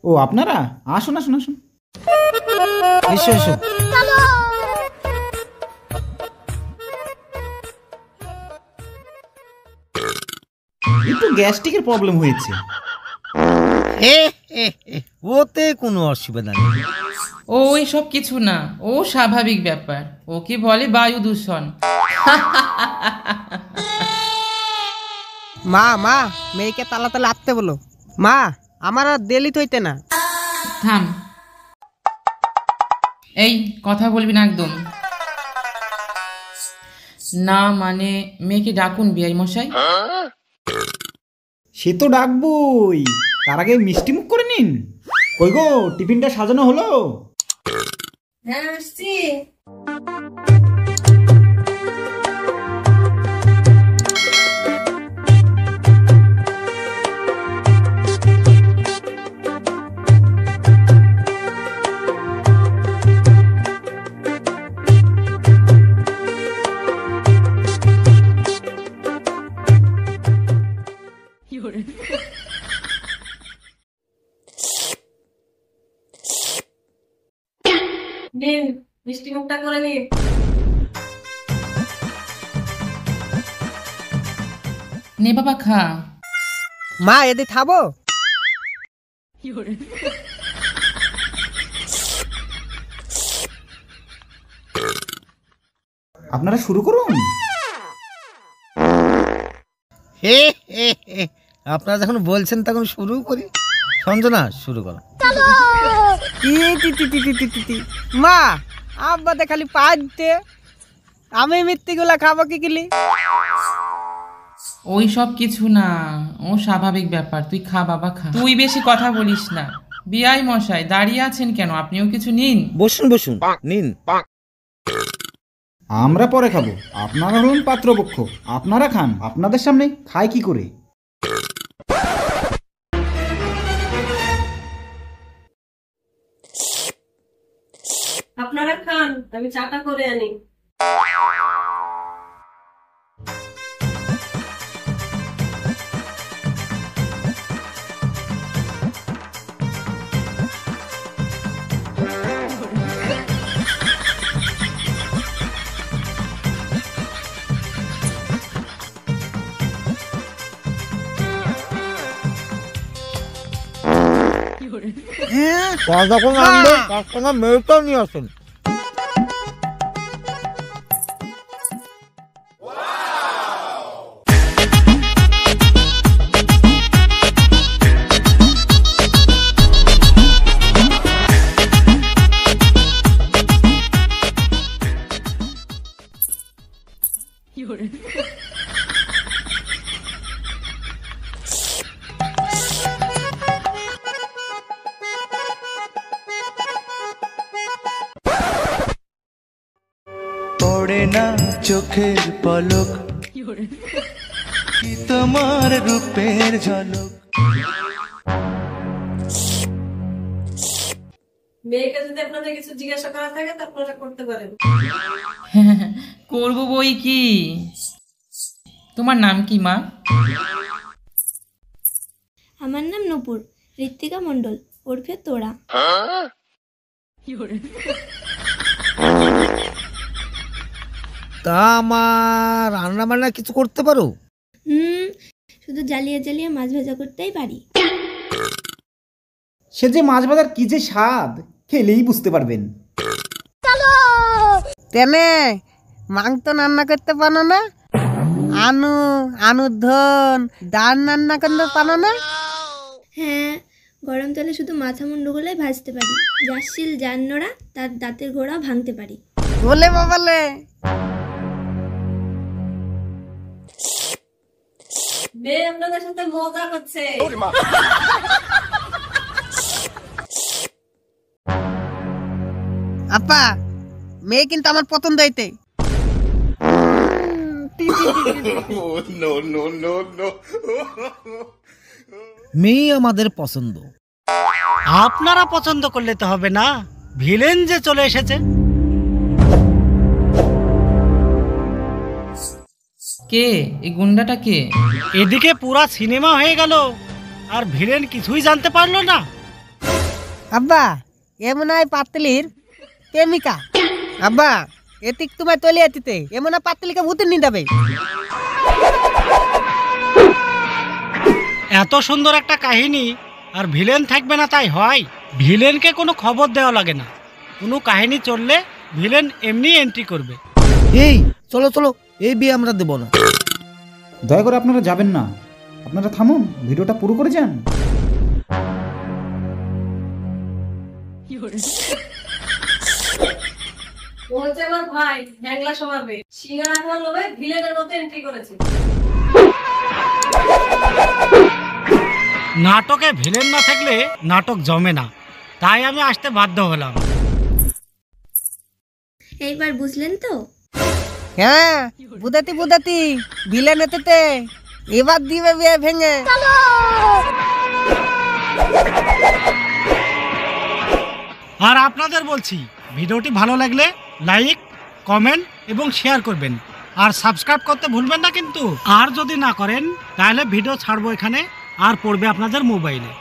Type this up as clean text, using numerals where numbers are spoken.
ও আপনারা আসুন আসুন আসুন, এসো এসো। একটু গ্যাস্ট্রিকের প্রবলেম হয়েছে। ওতে কোনো অসুবিধা নেই। ওই সব কিছু না, ও স্বাভাবিক ব্যাপার। ওকে বলে বায়ু দূষণ। মা মা মেয়েকে তালা তালা আটতে বলো। মা আমার আর দেলিত হইতে না। থাম, এই কথা বলবি না একদম। না মানে মেয়েকে ডাকুন বিআই মশাই। সে তো ডাকবই, তার আগে মিষ্টি মুখ করে নিন। কই গো, টিফিনটা সাজানো হলো? হ্যাঁ আসছি। নিন মিষ্টি মুখটা করে নিন। নে বাবা খা। মা এদি খাবো? আপনারা শুরু করুন। আপনারা যখন বলছেন তখন শুরু করি। সঞ্জনা শুরু করো। মা আব্বাতে খালি পাইতে, আমি মিত্তিগুলা খাবো কি কিলি? ওই সব কিছু না, ও স্বাভাবিক ব্যাপার। তুই খা বাবা খা। তুই বেশি কথা বলিস না। বিআই মশাই দাঁড়িয়ে আছেন কেন? আপনিও কিছু নিন। বসুন বসুন, নিন। আমরা পরে খাবো, আপনারা হলেন পাত্রপক্ষ, আপনারা খান। আপনাদের সামনে খায় কি করে? আপনারা খান, আমি চাটা করে আনি। যখন আনবেন তার সঙ্গে মেয়েটাও নিয়ে আসেন। পড়ে না চোখের পলক, কি তোমার রূপের ঝলক। মেয়েকে যদি আপনাদের কিছু জিজ্ঞাসা করা থাকে তা আপনারা করতে পারেন। করবো বই কি। তোমার নাম কি মা? আমার নাম নূপুর, ঋত্বিকা মণ্ডল, ওরফে তোরা। তা আমার রান্না বান্না কিছু করতে পারো? শুধু জ্বালিয়ে জ্বালিয়ে মাছ ভাজা করতেই পারি। সে যে মাছ ভাজার কি যে স্বাদ, খেলেই বুঝতে পারবেন। তেনে মাংস রান্না করতে পারো না? আনুর ধন ডাল রান্না করতে পারো না? হ্যাঁ, গরম তেলে শুধু মাথা মুন্ডুগুলোই ভাজতে পারি। যার যার নোড়া তার দাঁতের গোড়া ভাঙতে পারি। বলে বাবালে, মেয়ে আপনাদের সাথে মজা করছে। আপা মেয়ে কিন্তু আমার পছন্দ হইতে। মেয়ে আমাদের পছন্দ। আপনারা পছন্দ করলে তো হবে না, ভিলেন যে চলে এসেছে। কে এই গুন্ডাটা? কে? এদিকে পুরা সিনেমা হয়ে গেল আর ভিলেন কিছুই জানতে পারলো না। আব্বা এ মনে হয় পাতলির প্রেমিকা। আব্বা এতিক তোমায় তলে আতিতে এ মনে হয় পাতলিকে ভূতের নিয়ে এত সুন্দর একটা কাহিনী আর ভিলেন থাকবে না তাই হয়? ভিলেনকে কোনো খবর দেওয়া লাগে না, কোনো কাহিনী চললে ভিলেন এমনি এন্ট্রি করবে। এই চলো চলো, এই বিয়ে আমরা দেবো না। দয়া করে আপনারা যাবেন না, আপনারা থামুন, ভিডিওটা পুরো করে যান। ও হচ্ছে আমার ভাই, হ্যাংলা স্বভাবে, সিঙ্গারা খাওয়ার লোভে ভিলেনের মতো এন্ট্রি করেছে। নাটকে ভিলেন না থাকলে নাটক জমে না, তাই আমি আসতে বাধ্য হলাম। এইবার বুঝলেন তো? হ্যাঁ বুদাতি ভিলেন এতে এবার দিবে বিয়ে ভেঙে। আর আপনাদের বলছি, ভিডিওটি ভালো লাগলে লাইক, কমেন্ট এবং শেয়ার করবেন, আর সাবস্ক্রাইব করতে ভুলবেন না কিন্তু। আর যদি না করেন তাহলে ভিডিও ছাড়বো এখানে আর পড়বে আপনাদের মোবাইলে।